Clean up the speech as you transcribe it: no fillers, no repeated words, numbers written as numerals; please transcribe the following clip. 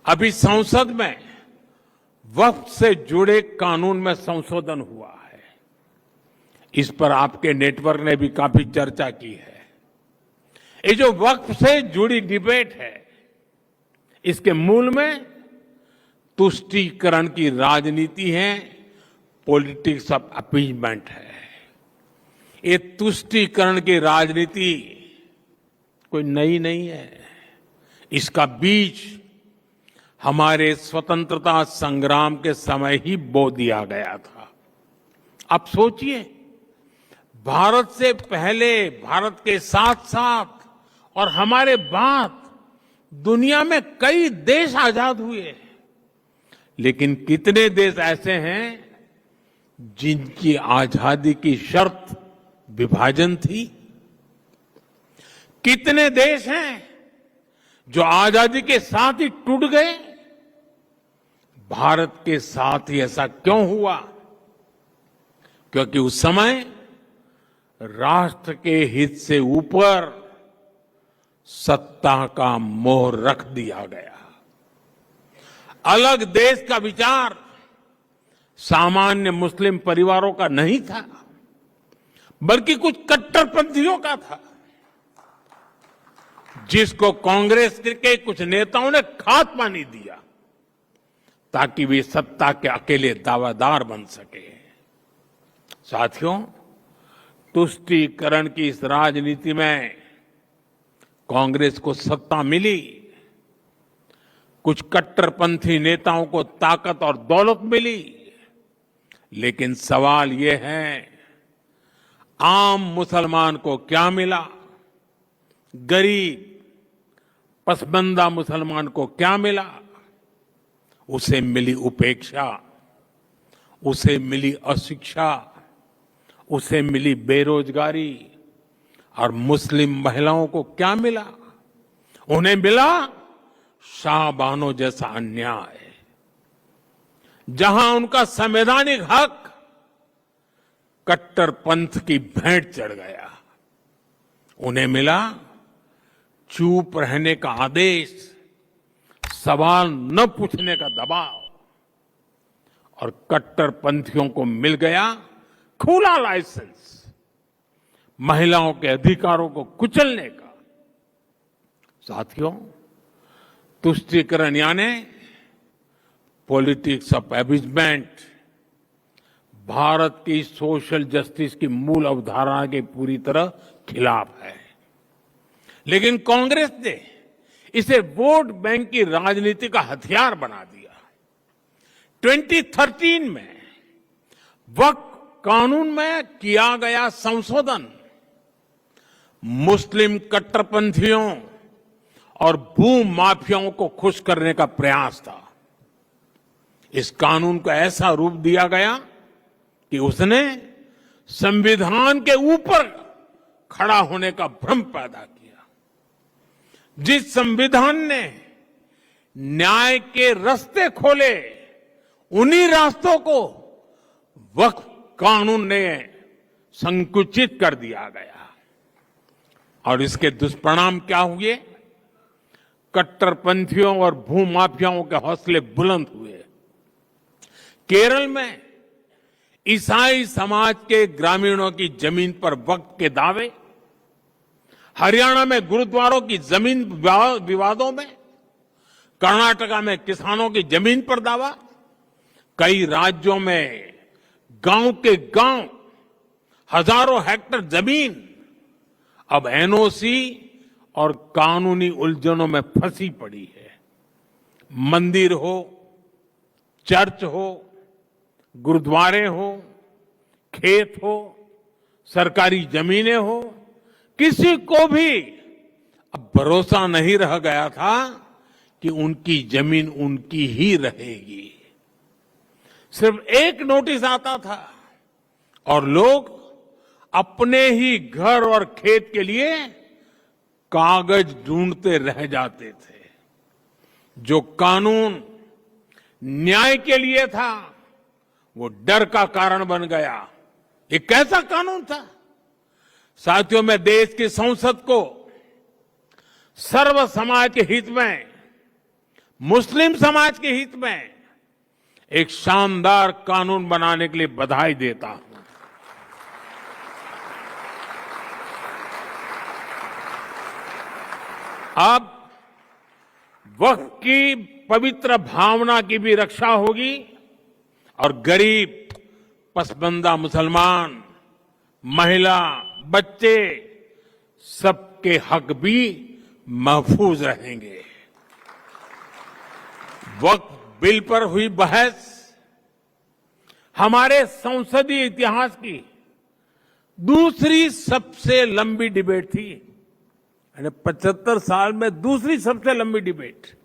अभी संसद में वक्फ से जुड़े कानून में संशोधन हुआ है। इस पर आपके नेटवर्क ने भी काफी चर्चा की है। ये जो वक्फ से जुड़ी डिबेट है, इसके मूल में तुष्टीकरण की राजनीति है, पॉलिटिक्स ऑफ अपीजमेंट है। ये तुष्टीकरण की राजनीति कोई नई नहीं है। इसका बीज हमारे स्वतंत्रता संग्राम के समय ही बो दिया गया था। अब सोचिए, भारत से पहले, भारत के साथ साथ और हमारे बाद दुनिया में कई देश आजाद हुए, लेकिन कितने देश ऐसे हैं जिनकी आजादी की शर्त विभाजन थी? कितने देश हैं जो आजादी के साथ ही टूट गए? भारत के साथ ही ऐसा क्यों हुआ? क्योंकि उस समय राष्ट्र के हित से ऊपर सत्ता का मोह रख दिया गया। अलग देश का विचार सामान्य मुस्लिम परिवारों का नहीं था, बल्कि कुछ कट्टरपंथियों का था, जिसको कांग्रेस के कुछ नेताओं ने खाद पानी दिया ताकि वे सत्ता के अकेले दावेदार बन सके। साथियों, तुष्टीकरण की इस राजनीति में कांग्रेस को सत्ता मिली, कुछ कट्टरपंथी नेताओं को ताकत और दौलत मिली, लेकिन सवाल ये है, आम मुसलमान को क्या मिला? गरीब पसमानदा मुसलमान को क्या मिला? उसे मिली उपेक्षा, उसे मिली अशिक्षा, उसे मिली बेरोजगारी। और मुस्लिम महिलाओं को क्या मिला? उन्हें मिला शाहबानो जैसा अन्याय, जहां उनका संवैधानिक हक कट्टरपंथ की भेंट चढ़ गया। उन्हें मिला चुप रहने का आदेश, सवाल न पूछने का दबाव, और कट्टरपंथियों को मिल गया खुला लाइसेंस महिलाओं के अधिकारों को कुचलने का। साथियों, तुष्टीकरण यानी पॉलिटिक्स ऑफ एबिजमेंट भारत की सोशल जस्टिस की मूल अवधारणा के पूरी तरह खिलाफ है। लेकिन कांग्रेस ने इसे वोट बैंक की राजनीति का हथियार बना दिया। 2013 में वक्फ कानून में किया गया संशोधन मुस्लिम कट्टरपंथियों और भू माफियाओं को खुश करने का प्रयास था। इस कानून को ऐसा रूप दिया गया कि उसने संविधान के ऊपर खड़ा होने का भ्रम पैदा किया। जिस संविधान ने न्याय के रास्ते खोले, उन्हीं रास्तों को वक्फ कानून ने संकुचित कर दिया गया। और इसके दुष्परिणाम क्या हुए? कट्टरपंथियों और भूमाफियाओं के हौसले बुलंद हुए। केरल में ईसाई समाज के ग्रामीणों की जमीन पर वक्फ के दावे, हरियाणा में गुरुद्वारों की जमीन विवादों में, कर्नाटका में किसानों की जमीन पर दावा, कई राज्यों में गांव के गांव हजारों हेक्टेयर जमीन अब एनओसी और कानूनी उलझनों में फंसी पड़ी है। मंदिर हो, चर्च हो, गुरुद्वारे हो, खेत हो, सरकारी जमीनें हो, किसी को भी अब भरोसा नहीं रह गया था कि उनकी जमीन उनकी ही रहेगी। सिर्फ एक नोटिस आता था और लोग अपने ही घर और खेत के लिए कागज ढूंढते रह जाते थे। जो कानून न्याय के लिए था, वो डर का कारण बन गया। ये कैसा कानून था? साथियों, मैं देश की संसद को सर्व समाज के हित में मुस्लिम समाज के हित में एक शानदार कानून बनाने के लिए बधाई देता हूं। अब वक्फ की पवित्र भावना की भी रक्षा होगी और गरीब, पसमानदा मुसलमान, महिला, बच्चे सबके हक भी महफूज रहेंगे। वक्फ बिल पर हुई बहस हमारे संसदीय इतिहास की दूसरी सबसे लंबी डिबेट थी। 75 साल में दूसरी सबसे लंबी डिबेट।